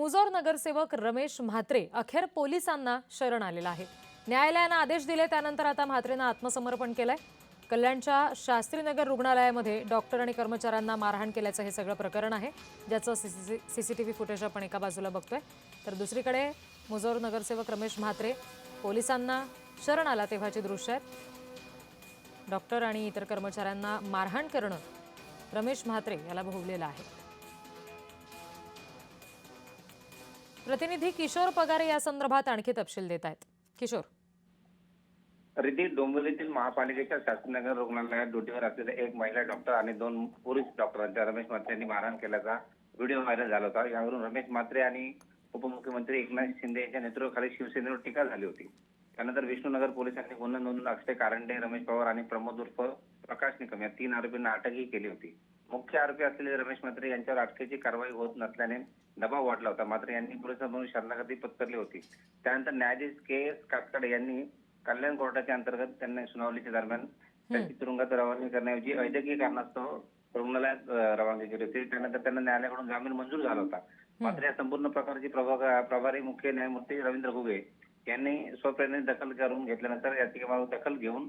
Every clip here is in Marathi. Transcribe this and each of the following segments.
मुजोर नगरसेवक रमेश म्हात्रे अखेर पोलिसांना शरण आलेला आहे। न्यायालयाने आदेश दिले त्यानंतर आता म्हात्रेंना आत्मसमर्पण केलंय। कल्याणच्या शास्त्रीनगर रुग्णालयामध्ये डॉक्टर आणि कर्मचाऱ्यांना मारहाण केल्याचं हे सगळं प्रकरण आहे, ज्याचं सीसीटीव्ही फुटेज आपण एका बाजूला बघतोय, तर दुसरीकडे मुजोर नगरसेवक रमेश म्हात्रे पोलिसांना शरण आला तेव्हाची दृश्य आहेत। डॉक्टर आणि इतर कर्मचाऱ्यांना मारहाण करणं रमेश म्हात्रे याला भोवलेलं आहे। प्रतिनिधी किशोर पगारे या संदर्भात आणखी तपशील देत आहेत। किशोर, रिधी डोंबिवलीतील महापालिकेच्या शास्त्रीनगर रुग्णालयात ड्युटीवर असलेल्या एक महिला डॉक्टर आणि 2 पुरुष डॉक्टरांच्या रमेश म्हात्रे यांनी मारहाण केल्याचा व्हिडिओ व्हायरल झाला होता। यावरून रमेश म्हात्रे आणि उपमुख्यमंत्री एकनाथ शिंदे यांच्या नेतृत्वाखाली शिवसेनेवर टीका झाली होती। त्यानंतर विष्णुनगर पोलिसांनी गुन्हा नोंदवून अक्षय कारंडे, रमेश पवार आणि प्रमोद उर्फ प्रकाश निकम या 3 आरोपींना अटकही केली होती। मुख्य आरोपी असलेले रमेश म्हात्रे यांच्यावर अटकेची कारवाई होत नसल्याने दबाव वाढला होता। मात्र यांनी पोलिसांकडून शरणागती पत्करली होती। त्यानंतर न्यायाधीश के.एस. कातकडे यांनी कल्याण कोर्टाच्या अंतर्गत त्यांना सुनावणीच्या दरम्यान त्यांची तुरुंगात रवानगी करण्याऐवजी वैद्यकीय कारणास्तव रुग्णालयात रवानगी केली होती। त्यानंतर त्यांना न्यायालयाकडून जामीन मंजूर झाला होता। मात्र या संपूर्ण प्रकारची प्रभारी मुख्य न्यायमूर्ती रवींद्र घुगे यांनी स्वप्रेरणेने दखल करून घेतल्यानंतर याचिकेवर दखल घेऊन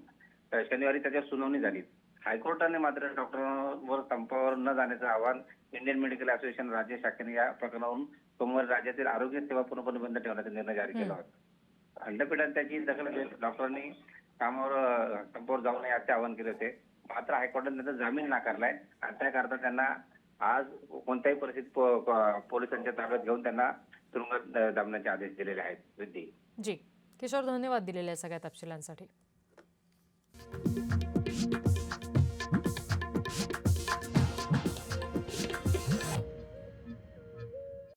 शनिवारी त्याच्यावर सुनावणी झाली। हायकोर्टाने मात्र डॉक्टरांवर संपावर न जाण्याचं आवाहन इंडियन मेडिकल असोसिएशन राज्य शाखेने या प्रकरणावरून सोमवारी राज्यातील आरोग्य सेवा पूर्णपणे बंद ठेवण्याचा निर्णय जारी केला होता। खंडपीठाने त्याची दखल घेत डॉक्टरांनी कामावर संपावर जाऊ नये असे आवाहन केले होते। मात्र हायकोर्टाने त्यांचा जामीन नाकारलाय आणि त्याकरता त्यांना आज कोणत्याही परिस्थितीत पोलिसांच्या ताब्यात घेऊन त्यांना तुरुंगात दाबण्याचे आदेश दिलेले आहेत। जी किशोर, धन्यवाद दिलेल्या सगळ्या तपशिलांसाठी।